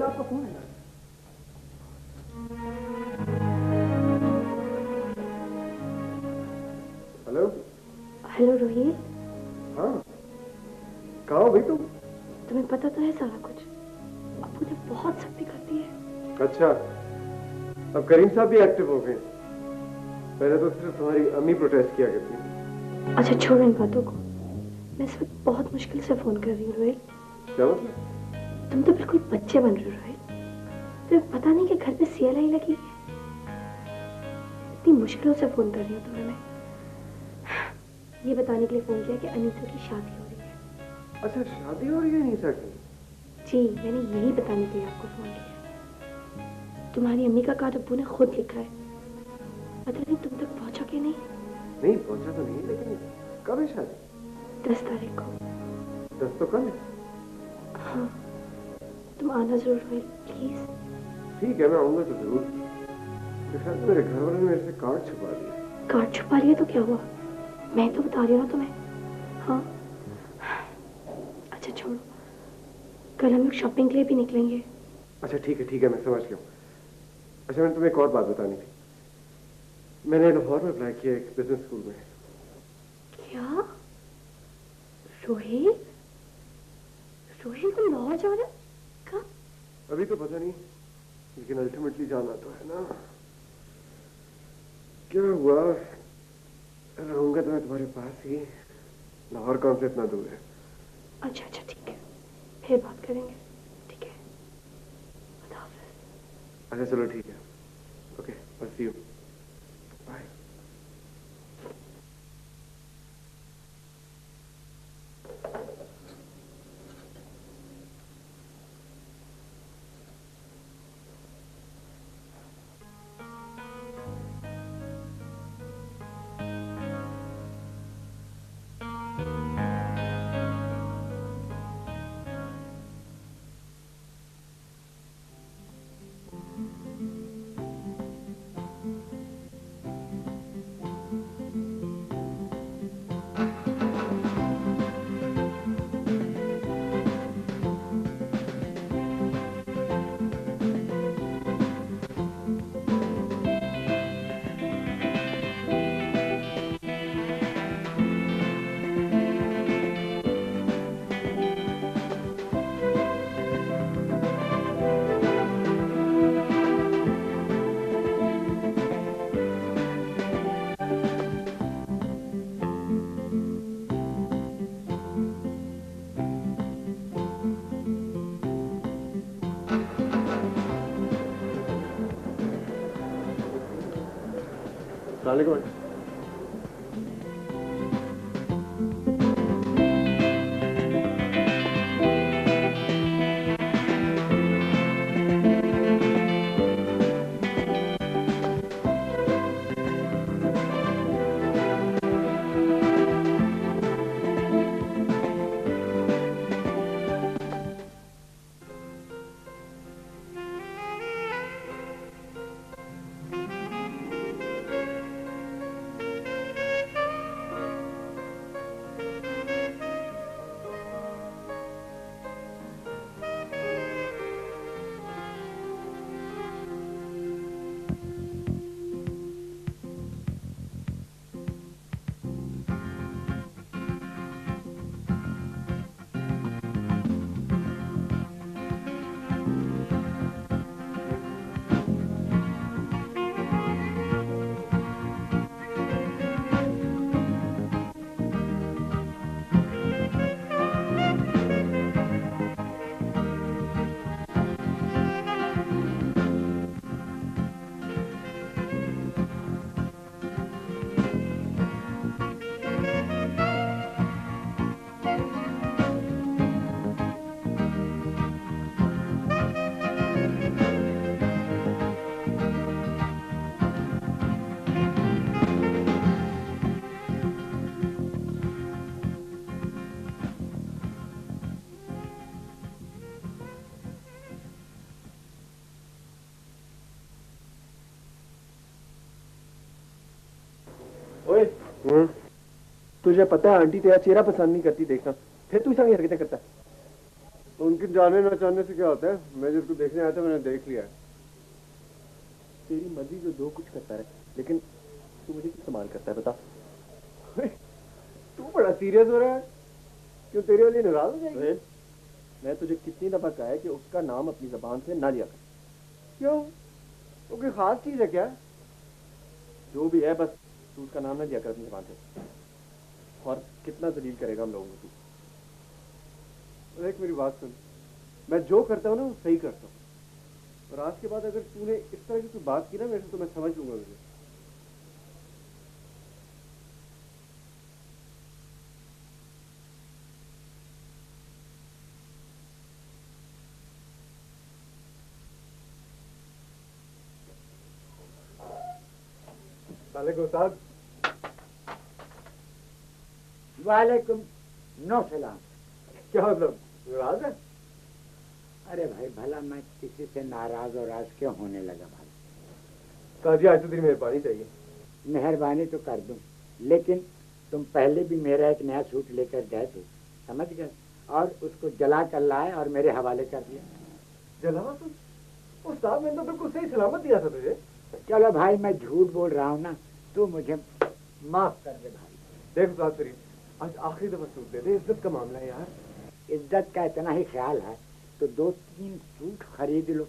आपका फोन है? Hello hello Rohit. हाँ कहाँ हो भाई तुम? तुम्हें पता तो है सारा कुछ। अब्बू ने बहुत सख्ती कर दी है। अच्छा अब करीम साहब भी एक्टिव हो गए। पहले तो सिर्फ तुम्हारी अम्मी प्रोटेस्ट किया करती थी। अच्छा छोड़ो इन बातों को। मैं इस वक्त बहुत मुश्किल से फोन कर रही हूँ रोहित। क्या मतलब? तुम तो बिल्कुल बच्चे बन रहे हो रोहित। तुम्हें पता नहीं कि घर पे CLI लगी है। इतनी मुश्किलों से फोन कर रही हूँ तुम्हें मैं। ये बताने के लिए फोन किया कि अनीसा की शादी हो रही है। अच्छा शादी हो रही है अनीसा की? जी मैंने यही बताने के लिए आपको फोन किया। तुम्हारी अम्मी का कार्ड अब्बू ने खुद लिखा है। पता नहीं तुम तक पहुंचा कि नहीं। नहीं पहुंचा तो नहीं, लेकिन कब है शादी? 10 तारीख को। 10 तो कल है। हाँ तुम आना जरूर रोहित प्लीज। ठीक है मैं आऊंगा तो जरूर। शायद मेरे घर वालों ने मेरे से कार्ड छुपा दिया। कार्ड छुपा लिया तो क्या हुआ? मैं तो बता रही हूँ ना तुम्हें। हाँ अच्छा छोड़ो, कल हम लोग शॉपिंग के लिए भी निकलेंगे। अच्छा ठीक है मैं समझ गया। अच्छा मैंने तुम्हें एक और बात बतानी थी। मैंने लाहौर में अप्लाई किया एक बिजनेस स्कूल में। क्या रोहित? रोहित तुम लाहौर जा रहे हो? कब? अभी तो पता नहीं, लेकिन अल्टीमेटली जाना तो है ना। क्या हुआ, रहूंगा तो मैं तुम्हारे पास ही। लाहौर कौन से इतना दूर है। अच्छा अच्छा ठीक है, फिर बात करेंगे। ठीक है खुदा हाफिज़। अच्छा चलो ठीक है, ओके बस सी यू, बाय। अस्सलामुअलैकुम। तुझे पता है आंटी तेरा चेहरा पसंद नहीं करती देखना, फिर तू ऐसी हरकतें करता है। उनकी जाने ना जानने से क्या होता है? मैं जिसको देखने आया था मैंने देख लिया। तेरी मर्जी जो दो कुछ करता रहे, लेकिन तू मुझे क्यों इस्तेमाल करता है बता। तू बड़ा सीरियस हो रहा है। क्यों, तेरे वाली नाराज हो जाएगी? मैं तुझे कितनी दफा कहा है कि उसका नाम अपनी जबान से ना लिया कर। क्यों, वो कोई खास चीज है क्या? जो भी है, बस तू उसका नाम ना लिया कर अपनी जबान से। और कितना जलील करेगा हम लोगों को तू। देख मेरी बात सुन, मैं जो करता हूँ ना वो सही करता हूँ, और आज के बाद अगर तूने इस तरह की कोई बात की ना मेरे से तो मैं समझ लूंगा मुझे। वालेकुम साहब। वालेकुम नो सलाम। क्या मतलब, नाराज है? अरे भाई भला मैं किसी से नाराज और आज क्यों होने लगा भाई। काजी आज तो तेरी मेहरबानी चाहिए। मेहरबानी तो कर दूं, लेकिन तुम पहले भी मेरा एक नया सूट लेकर गए थे, समझ गए, और उसको जला कर लाए और मेरे हवाले कर दिया। जला तुम? उस्ताद मैंने तो बिल्कुल सही सलामत दिया था तुझे। चलो भाई मैं झूठ बोल रहा हूँ ना, तू मुझे माफ कर दे भाई। देख उस्ताद शरीफ, आज आखिरी दफा सूट दे दे, इज्जत का मामला है यार। इज्जत का इतना ही ख्याल है तो 2-3 सूट खरीद लो।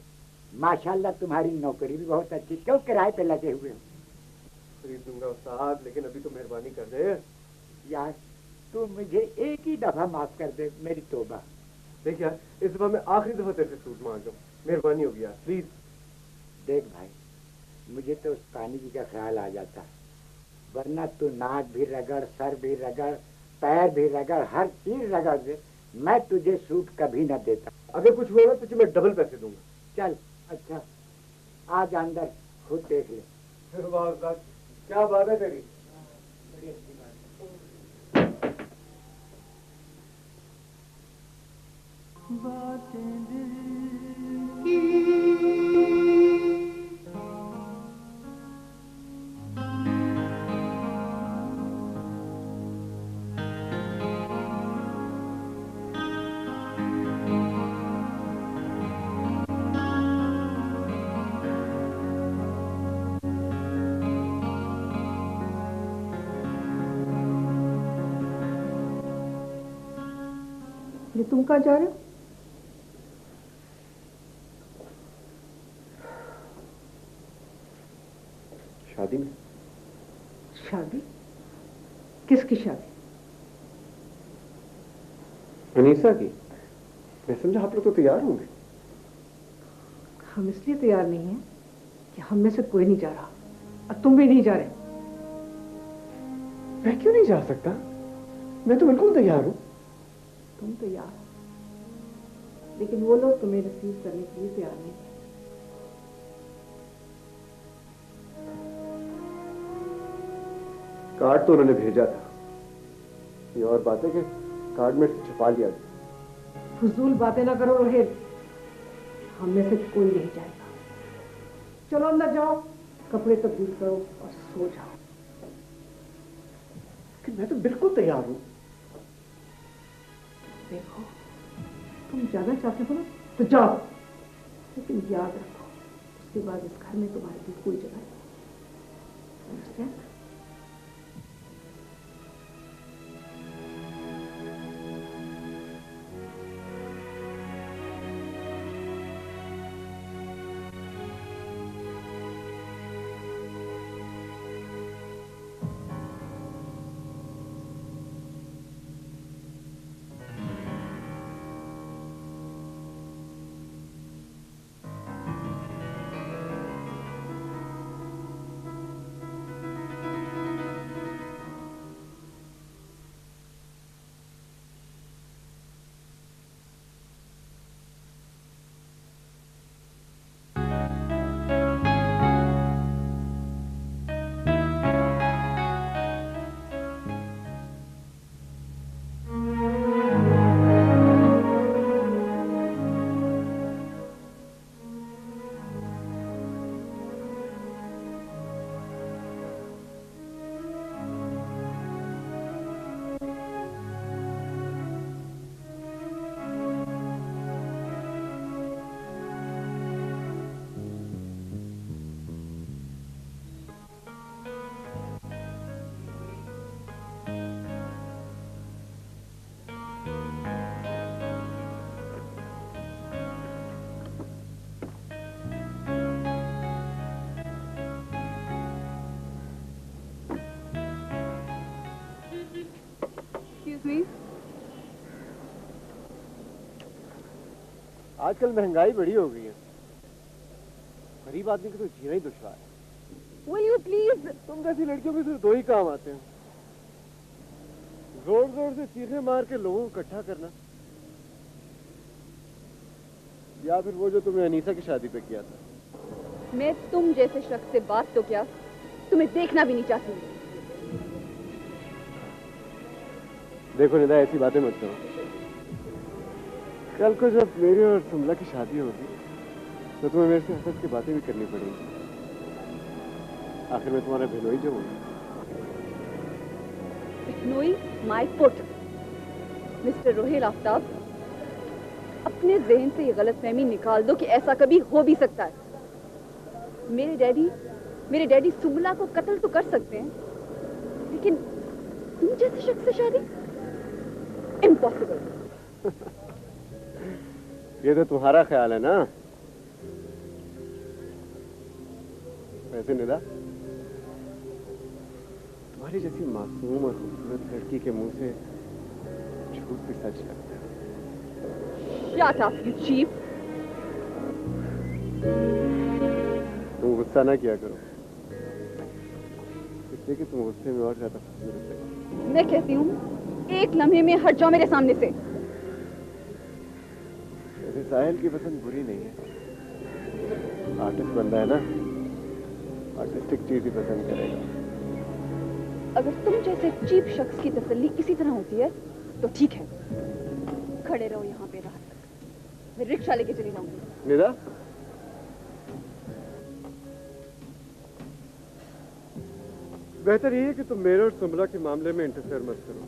माशाल्लाह तुम्हारी नौकरी भी बहुत अच्छी, क्यों किराए पे लगे हुए हो। खरीद दूंगा उस्ताद, लेकिन अभी तो मेहरबानी कर दे यार तू मुझे एक ही दफा माफ कर दे, मेरी तौबा। देख यार, इस दफा मैं आखिरी दफा तेरे से सूट मांग रहा हूँ, मेहरबानी होगी यार, प्लीज। देख भाई, मुझे तो उस पानी जी का ख्याल आ जाता है, वरना तू नाक भी रगड़, सर भी रगड़, पैर भी रगड़, हर चीज रगड़ दे, मैं तुझे सूट कभी न देता। अगर कुछ हुआ ना तुझे मैं डबल पैसे दूंगा। चल अच्छा, आज अंदर खुद देख ले। वाह उस्ताद, क्या बात है तेरी। बड़ी अच्छी बात ये तुम कहाँ जा रहे हो? शादी में। शादी? किसकी शादी? अनीसा की। मैं समझा आप लोग तो तैयार होंगे। हम इसलिए तैयार नहीं हैं कि हम में से कोई नहीं जा रहा, और तुम भी नहीं जा रहे। मैं क्यों नहीं जा सकता? मैं तो बिल्कुल तैयार हूँ। तुम तैयार हो, लेकिन वो लोग तुम्हें रिसीव करने के लिए तैयार नहीं है। कार्ड तो उन्होंने भेजा था, ये और बात है कि कार्ड में से छुपा लिया गया। फजूल बातें ना करो रोहित, हम में से कोई नहीं जाएगा। चलो अंदर जाओ, कपड़े तब्दील करो और सो जाओ। कि मैं तो बिल्कुल तैयार हूँ। देखो, तुम जाना चाहते हो ना तो जाओ, लेकिन याद रखो उसके बाद इस घर में तुम्हारे लिए कोई जगह नहीं। Understand? आजकल महंगाई बड़ी हो गई है, गरीब आदमी को तो जीना ही दुश्वार है। Will you please? तुम जैसी लड़कियों में सिर्फ दो ही काम आते हैं, जोर जोर से चीखें मार के लोगों को इकट्ठा करना, या फिर वो जो तुमने अनीसा की शादी पे किया था। मैं तुम जैसे शख्स से बात तो क्या, तुम्हें देखना भी नहीं चाहती। देखो निदा, ऐसी बातें मत करो। कल को जब मेरी और सुमला की शादी होगी तो तुम्हें मेरे से हंस की बातें भी करनी पड़ेंगी। आखिर में तुम्हारा भिनोई जो होगा। भिनोई my foot. Mister Rohil Aftab, अपने जहन से ये गलतफहमी निकाल दो कि ऐसा कभी हो भी सकता है। मेरे डैडी सुमला को कत्ल तो कर सकते हैं, लेकिन तुम जैसे शख्स से शादी इम्पॉसिबल। ये तो तुम्हारा ख्याल है ना। वैसे निदा, तुम्हारी जैसी मासूम और खूबसूरत लड़की के मुंह से झूठ भी सच लगता है। Shut up, you cheap. तुम गुस्सा ना किया करो, इसलिए कि तुम गुस्से में और ज्यादा खूबसूरत लगती। मैं कहती हूँ एक लम्हे में हट जाओ मेरे सामने से। वैसे साहिल की पसंद बुरी नहीं है, आर्टिस्ट बंदा है ना, आर्टिस्टिक चीज ही पसंद करेगा। अगर तुम जैसे चीप शख्स की तसल्ली इसी तरह होती है तो ठीक है, खड़े रहो यहाँ पे रात तक, मैं रिक्शा लेके चली जाऊंगी। निदा, बेहतर ये है कि तुम मेरे और सुमला के मामले में इंटरफेयर मत करो।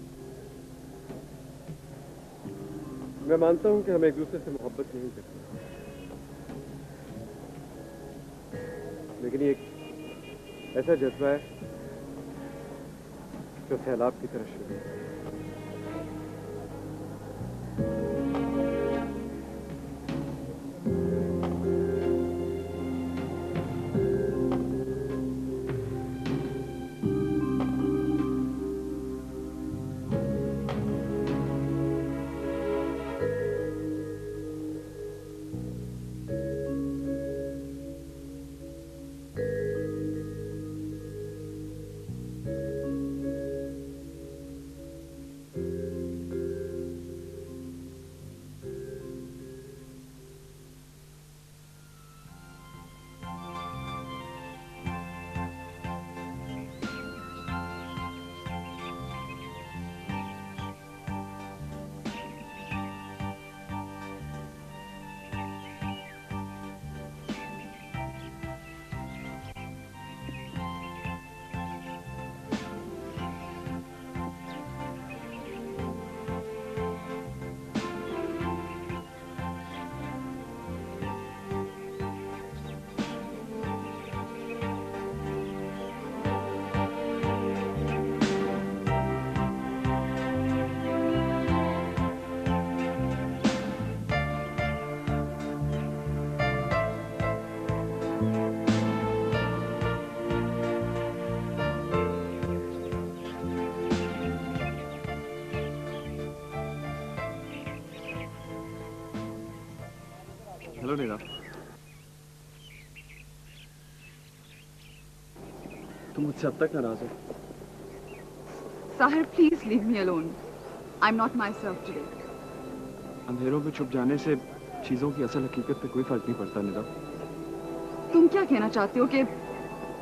मैं मानता हूं कि हम एक दूसरे से मोहब्बत नहीं करते, लेकिन ये एक ऐसा जज्बा है जो सैलाब की तरह शुरू है। हेलो नीरा, तुम मुझसे अब तक नाराज हो? Sahir, please leave me alone. I am not my self today. अंधेरों में छुप जाने से चीजों की असल हकीकत पे कोई फर्क नहीं पड़ता नीरा। तुम क्या कहना चाहते हो कि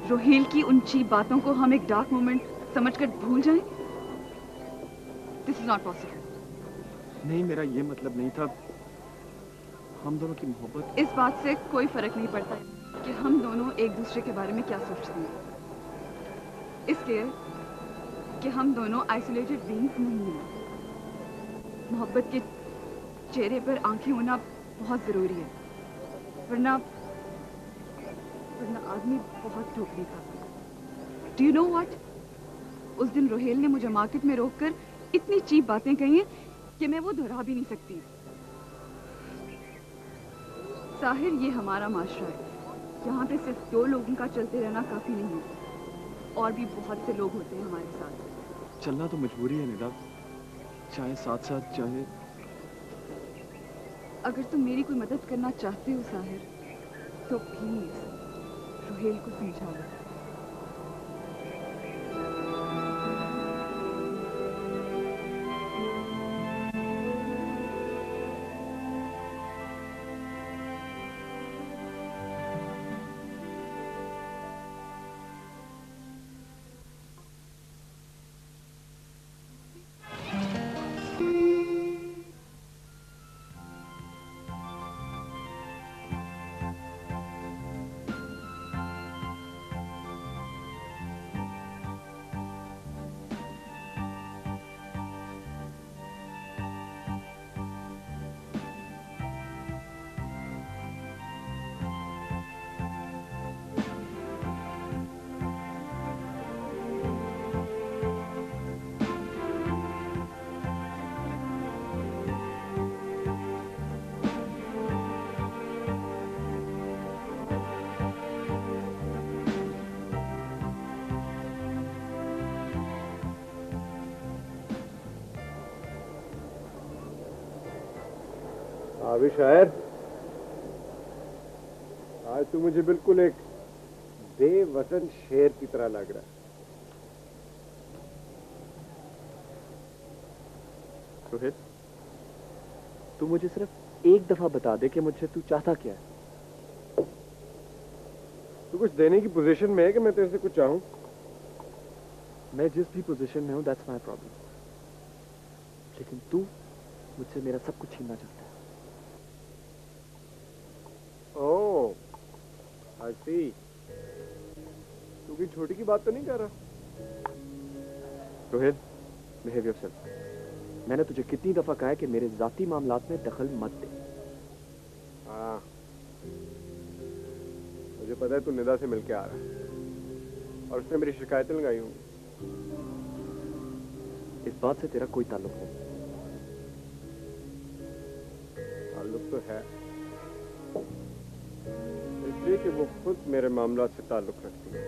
रोहिल की उन चीप बातों को हम एक डार्क मोमेंट समझकर भूल जाएं? This is not possible. नहीं, मेरा ये मतलब नहीं था। हम दोनों की मोहब्बत, इस बात से कोई फर्क नहीं पड़ता कि हम दोनों एक दूसरे के बारे में क्या सोचते हैं, इसलिए कि हम दोनों आइसोलेटेड बीइंग्स नहीं हैं। मोहब्बत के चेहरे पर आंखें होना बहुत जरूरी है, वरना आदमी बहुत ठोकरी खाता है। Do you know what? उस दिन रोहेल ने मुझे मार्केट में रोककर इतनी चीप बातें कही हैं कि मैं वो दोहरा भी नहीं सकती। साहिर, ये हमारा माशरा है, यहाँ पे सिर्फ दो लोगों का चलते रहना काफी नहीं है, और भी बहुत से लोग होते हैं हमारे साथ। चलना तो मजबूरी है निदा, चाहे साथ साथ चाहे। अगर तुम मेरी कोई मदद करना चाहते हो साहिर, तो प्लीज रोहेल को समझा लो। अभी शायद आज तो मुझे बिल्कुल एक बेवजन शेर की तरह लग रहा है। रोहित, तू मुझे सिर्फ एक दफा बता दे कि मुझसे तू चाहता क्या है। तू कुछ देने की पोजीशन में है कि मैं तेरे से कुछ चाहूं? मैं जिस भी पोजीशन में हूं, दैट्स माय प्रॉब्लम, लेकिन तू मुझसे मेरा सब कुछ छीनना चाहता है। ओह, आई सी। तू भी छोटी की बात तो नहीं कर रहा? Rohit, behave yourself. मैंने तुझे कितनी दफा कहा है कि मेरे जाती मामलात में दखल मत दे। हाँ, मुझे पता है तू निदा से मिलके आ रहा है और उसने मेरी शिकायतें लगाई होंगी। इस बात से तेरा कोई ताल्लुक नहीं। ताल्लुक तो है, इसलिए कि वो खुद मेरे मामलात से ताल्लुक रखती है।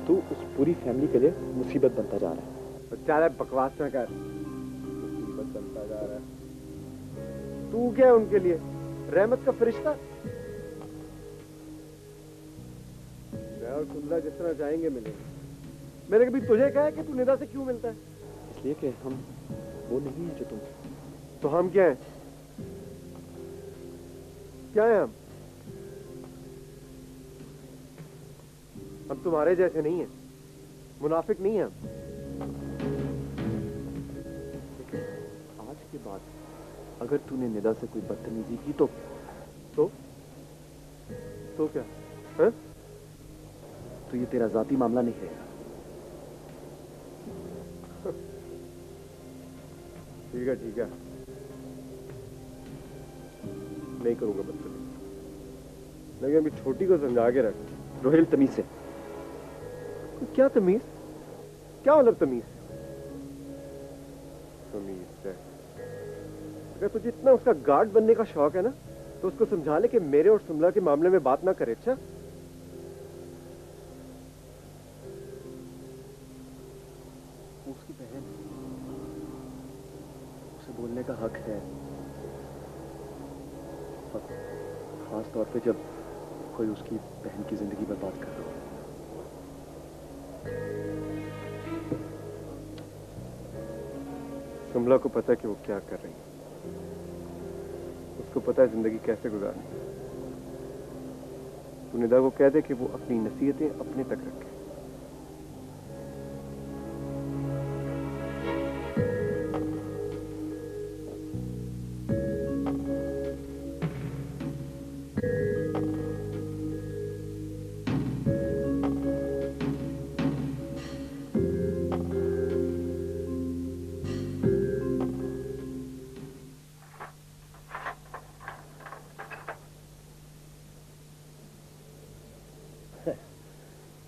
तू उस पूरी फैमिली के लिए मुसीबत बनता जा रहा है। तो चाहे बकवास ना कर, मुसीबत बनता जा रहा है। तू क्या है उनके लिए? रहमत का फरिश्ता? मैं और सुंदरा जिस तरह जाएंगे मिलेंगे। मैंने कभी तुझे कहा है कि तू निदा से क्यों मिलता है? इसलिए कि हम वो नहीं है जो तुम। तो हम क्या हैं? क्या है हम? हम तुम्हारे जैसे नहीं हैं, मुनाफिक नहीं हैं हम। आज के बाद अगर तूने निदा से कोई बदतमीजी की तो क्या है? तो ये तेरा जाती मामला नहीं रहेगा। ठीक है, ठीक है, नहीं करूंगा बदतमीजी, लेकिन अभी छोटी को समझा के रख। रोहेल, तमीज से। क्या तमीज? क्या मतलब तमीज? तमीज से? अगर तुझे इतना उसका गार्ड बनने का शौक है ना, तो उसको समझा ले कि मेरे और सुमला के मामले में बात ना करे। अच्छा, उसकी बहन, उसे बोलने का हक है, और खास तौर पे जब कोई उसकी बहन की जिंदगी बर्बाद कर रहा हो। सुमला को पता है कि वो क्या कर रही है, उसको पता है जिंदगी कैसे गुजारनी है। तू निदा को कह दे कि वो अपनी नसीहतें अपने तक रखे।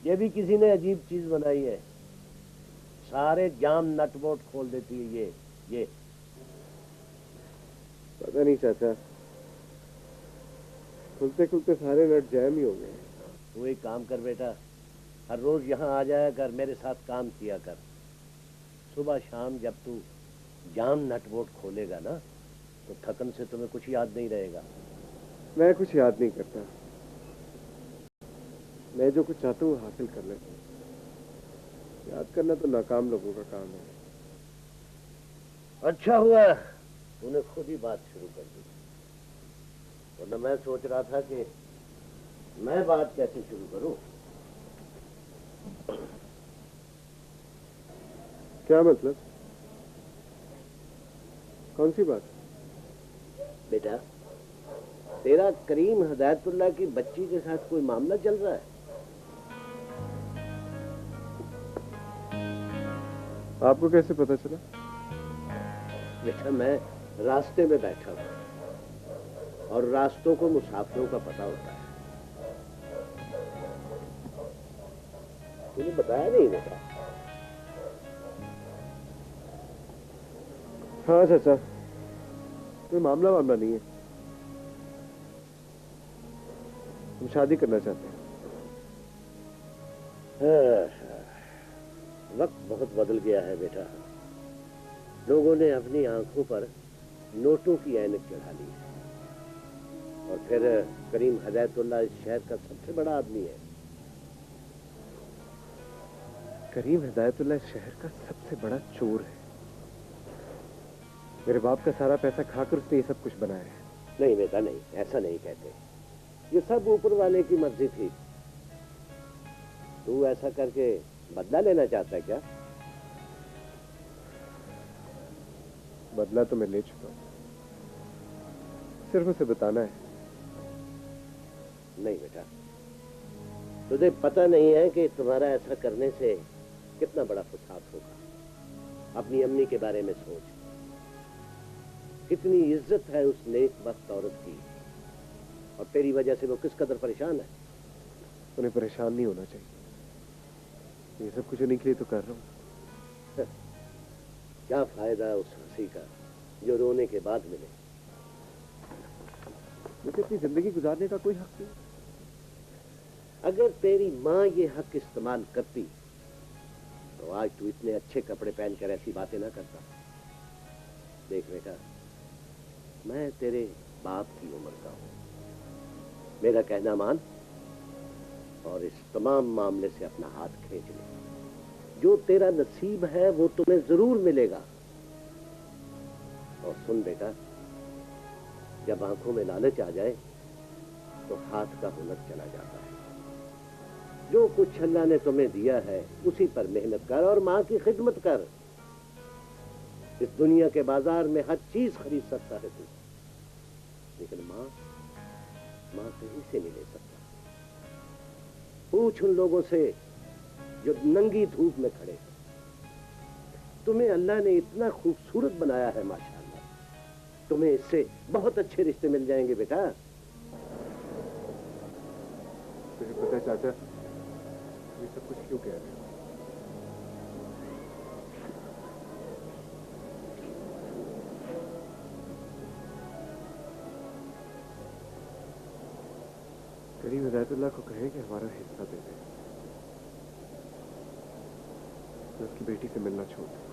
ये भी किसी ने अजीब चीज बनाई है, सारे जाम नट बोल्ट खोल देती है ये। पता नहीं चाचा, खुलते खुलते सारे नट जैम ही हो गए। तू एक काम कर बेटा, हर रोज यहाँ आ जाया कर, मेरे साथ काम किया कर। सुबह शाम जब तू जाम नटबोल्ट खोलेगा ना, तो थकन से तुम्हें कुछ याद नहीं रहेगा। मैं कुछ याद नहीं करता। मैं जो कुछ चाहता हूँ हासिल कर लेता हूँ। याद करना तो नाकाम लोगों का काम है। अच्छा हुआ तूने खुद ही बात शुरू कर दी, वरना मैं सोच रहा था कि मैं बात कैसे शुरू करूं। क्या मतलब? कौन सी बात? बेटा, तेरा करीम हिदायतुल्लाह की बच्ची के साथ कोई मामला चल रहा है? आपको कैसे पता चला? बेटा, मैं रास्ते में बैठा हूं और रास्तों को मुसाफिरों का पता होता है। तूने बताया नहीं बेटा? हाँ चाचा, कोई मामला नहीं है। हम शादी करना चाहते हैं। वक्त बहुत बदल गया है बेटा। लोगों ने अपनी आंखों पर नोटों की ऐनक चढ़ा ली है, और फिर करीम हिदायतुल्लाह इस शहर का सबसे बड़ा आदमी है। करीम हिदायतुल्लाह इस शहर का सबसे बड़ा चोर है। मेरे बाप का सारा पैसा खाकर उसने ये सब कुछ बनाया है। नहीं बेटा नहीं, ऐसा नहीं कहते। ये सब ऊपर वाले की मर्जी थी। तू ऐसा करके बदला लेना चाहता है क्या? बदला तो मैं ले चुका हूं, सिर्फ उसे बताना है। नहीं बेटा, तुझे पता नहीं है कि तुम्हारा ऐसा करने से कितना बड़ा फसाद होगा। अपनी अम्मी के बारे में सोच, कितनी इज्जत है उस नेक वक्त औरत की, और तेरी वजह से वो किस कदर परेशान है। उन्हें परेशान नहीं होना चाहिए। ये सब कुछ उन्हीं के लिए तो कर रहा हूं। क्या फायदा उस हंसी का जो रोने के बाद मिले। मुझे अपनी जिंदगी गुजारने का कोई हक नहीं। अगर तेरी माँ ये हक इस्तेमाल करती तो आज तू इतने अच्छे कपड़े पहनकर ऐसी बातें ना करता। देख बेटा, मैं तेरे बाप की उम्र का हूं। मेरा कहना मान और इस तमाम मामले से अपना हाथ खींच ले। जो तेरा नसीब है वो तुम्हें जरूर मिलेगा। और सुन बेटा, जब आंखों में लालच आ जाए तो हाथ का हुनर चला जाता है। जो कुछ अल्लाह ने तुम्हें दिया है उसी पर मेहनत कर और माँ की खिदमत कर। इस दुनिया के बाजार में हर चीज खरीद सकता है तू, लेकिन माँ कहीं से नहीं ले सकता। पूछ उन लोगों से जो नंगी धूप में खड़े हैं। तुम्हें अल्लाह ने इतना खूबसूरत बनाया है माशाअल्लाह। तुम्हें इससे बहुत अच्छे रिश्ते मिल जाएंगे बेटा। तुझे पता है चाचा, ये सब कुछ क्यों कह रहे हो? करीम हिदायतुल्लाह को कहे कि हमारा हिस्सा दे दे। मैं उसकी बेटी से मिलना छोड़ दूंगा।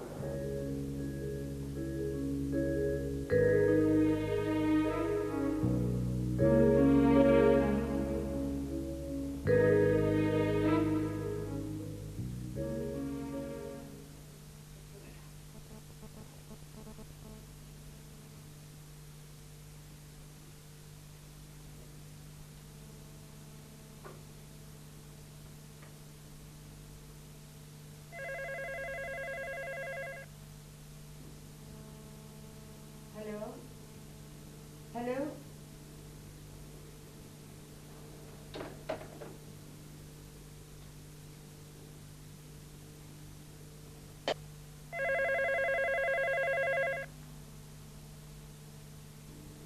Hello,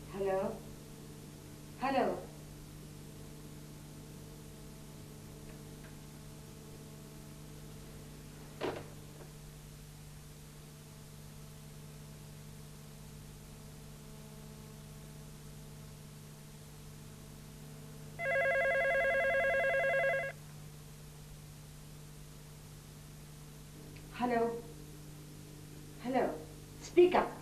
hello, hello. Hello hello speak up.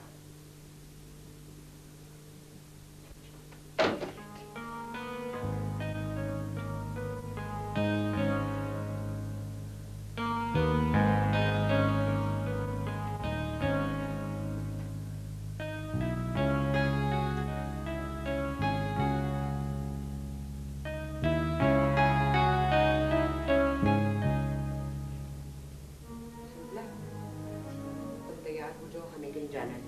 जाना है।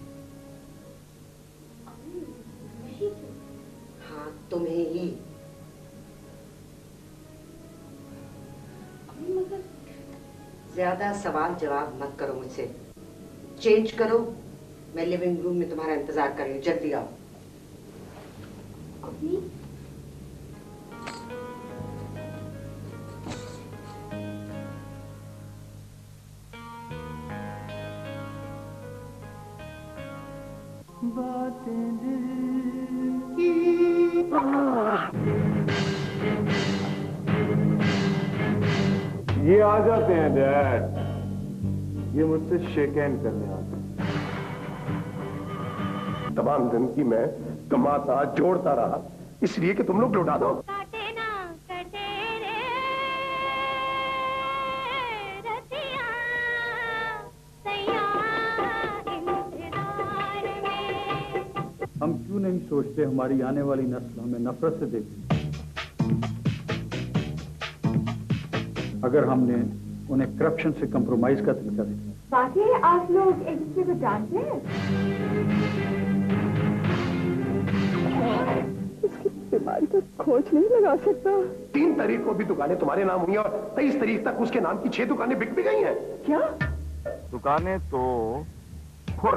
हाँ तुम्हें ही। मगर ज्यादा सवाल जवाब मत करो मुझसे। चेंज करो, मैं लिविंग रूम में तुम्हारा इंतजार कर रही हूँ, जल्दी आओ। ये आ जाते हैं डैड, ये मुझसे शेक हैंड करने आते हैं। तमाम जिंदगी में कमाता जोड़ता रहा इसलिए कि तुम लोग लुटा दो। हम क्यों नहीं सोचते हमारी आने वाली नस्ल हमें नफरत से देखे। अगर हमने उन्हें करप्शन से कंप्रोमाइज का तरीका दिखाया। बाकी आप लोग एक दूसरे को जानते हैं? इसकी बीमारी का खोज नहीं लगा सकता। 3 तारीख को भी दुकानें तुम्हारे नाम हुई और 23 तारीख तक उसके नाम की 6 दुकानें बिक भी गई हैं। क्या दुकानें तो खुर।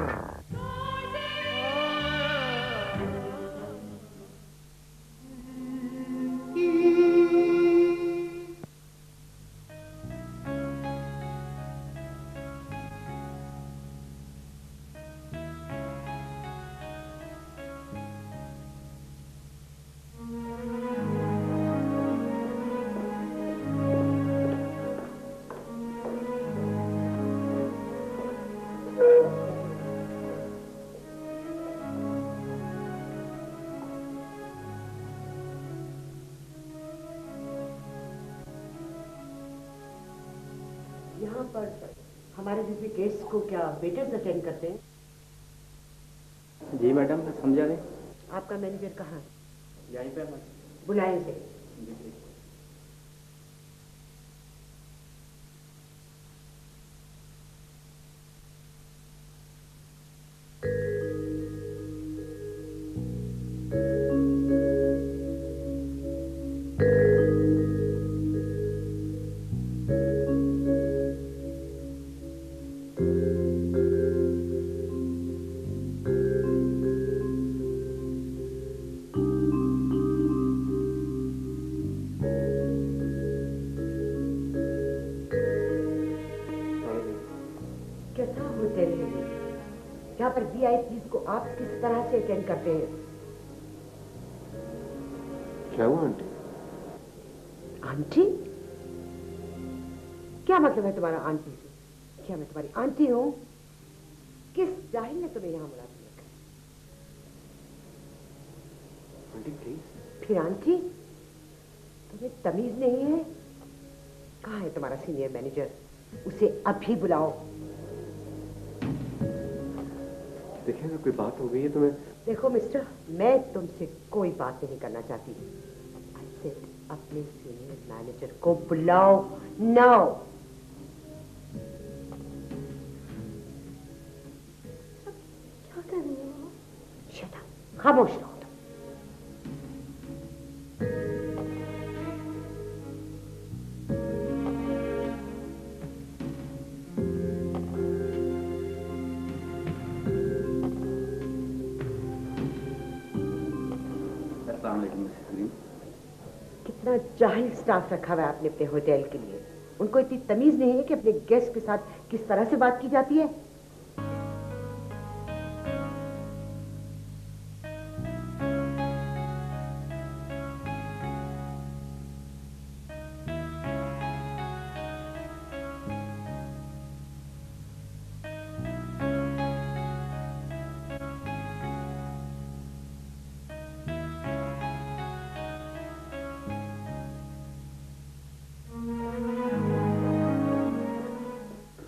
यहाँ पर हमारे जैसे गेस्ट को क्या वेटर्स अटेंड करते हैं? जी मैडम, समझा नहीं। आपका मैनेजर कहाँ है? यहीं पे बुलाए से। कैसा होटल है ये, जहाँ पर वीआईपीज़ को आप किस तरह से अटेंड करते हैं? क्या हुआ आंटी? आंटी? क्या मतलब है तुम्हारा आंटी से? क्या मैं तुम्हारी आंटी हूँ? किस जाहिल ने तुम्हें यहाँ बुला दिया? Aunty please. फिर आंटी? तुम्हें तमीज नहीं है? कहाँ है तुम्हारा सीनियर मैनेजर? उसे अभी बुलाओ। देखिए अगर कोई बात हो गई है तो मैं। देखो मिस्टर, मैं तुमसे कोई बात नहीं करना चाहती। आई सेड अपने सीनियर मैनेजर को बुलाओ नाउ। क्या कर रही हो? शट अप, खामोश रहो। कितना जाहिल स्टाफ रखा हुआ है आपने अपने होटल के लिए। उनको इतनी तमीज नहीं है कि अपने गेस्ट के साथ किस तरह से बात की जाती है।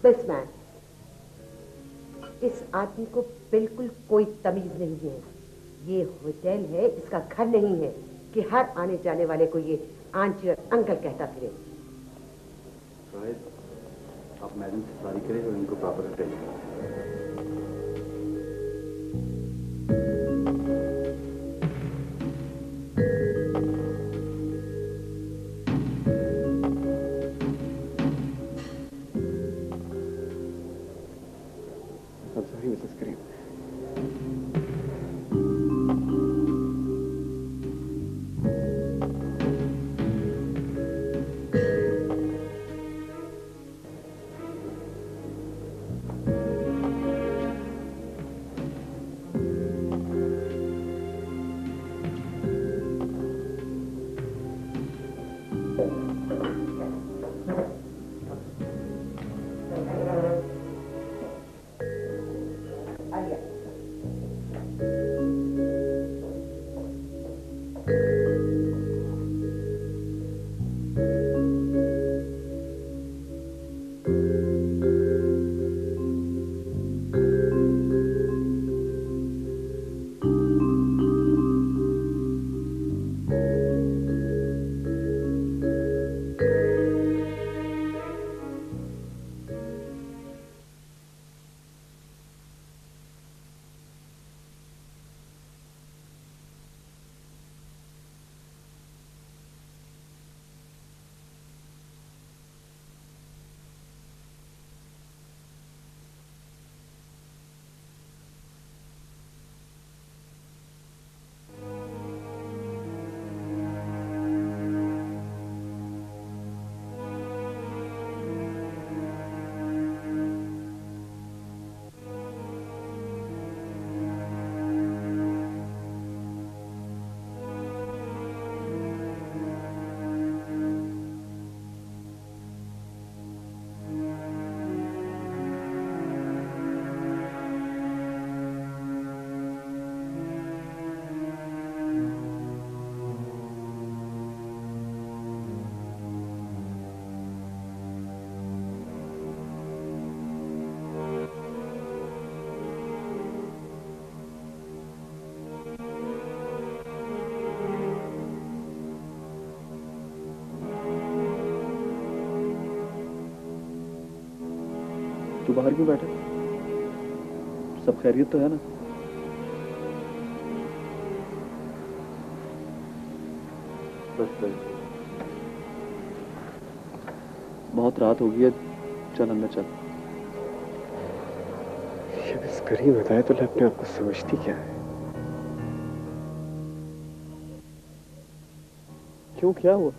बिजनेसमैन। इस आदमी को बिल्कुल कोई तमीज नहीं है। ये होटल है, इसका घर नहीं है कि हर आने जाने वाले को ये आंटी और अंकल कहता फिरे। आप मैडम से सॉरी करें और इनको प्रॉपर अटेंड। सॉरी मिसेस करीम। तू बाहर क्यों बैठा? सब खैरियत तो है ना? बस बहुत रात हो गई है, चल अंदर चल। ये बस करीब बताए तो अपने आप को समझती क्या है? क्यों, क्या हुआ?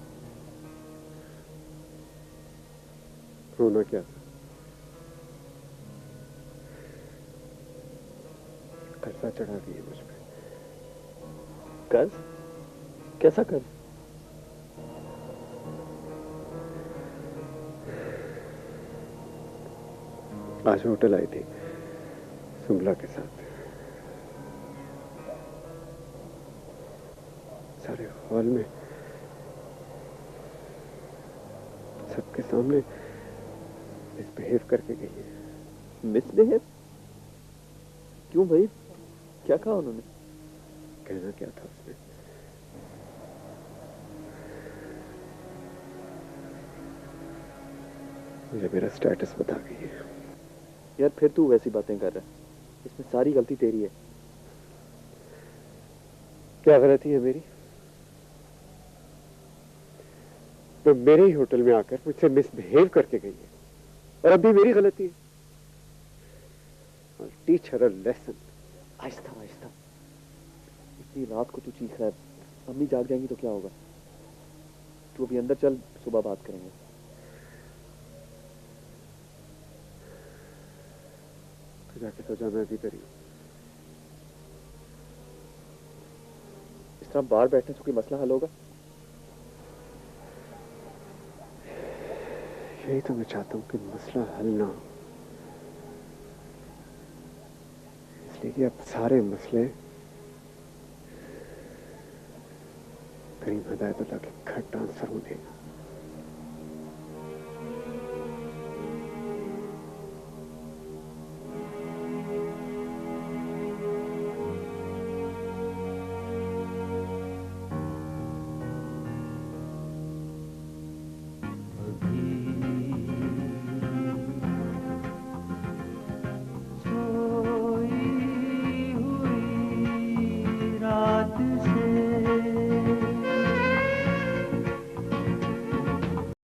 रोना क्या? कर्जा चढ़ा दी है मुझ पे। कर्ज? कैसा कर्ज? आज होटल आई थी सुमला के साथ। सारे हॉल में सबके सामने मिसबिहेव करके गई है। मिसबिहेव? क्यों भाई, क्या कहा उन्होंने? कहना क्या था उसने? मुझे मेरा स्टेटस बता गई है। यार फिर तू वैसी बातें कर रहा है, इसमें सारी गलती तेरी है। क्या गलती है मेरी? तो मेरे ही होटल में आकर मुझसे मिसबिहेव करके गई है और अब भी मेरी गलती है। और teacher a lesson. Aahista Aahista, इतनी रात को तू चीख रहा है, अम्मी जाग जाएंगी तो क्या होगा? तू अभी अंदर चल, सुबह बात करेंगे। तो जाके सो जा, मैं अभी करी। इस तरह बाहर बैठने से कोई मसला हल होगा? यही तो मैं चाहता हूं कि मसला हल ना हो, इसलिए कि अब सारे मसले करीम हिदायतुल्लाह के घर ट्रांसफर होने हैं।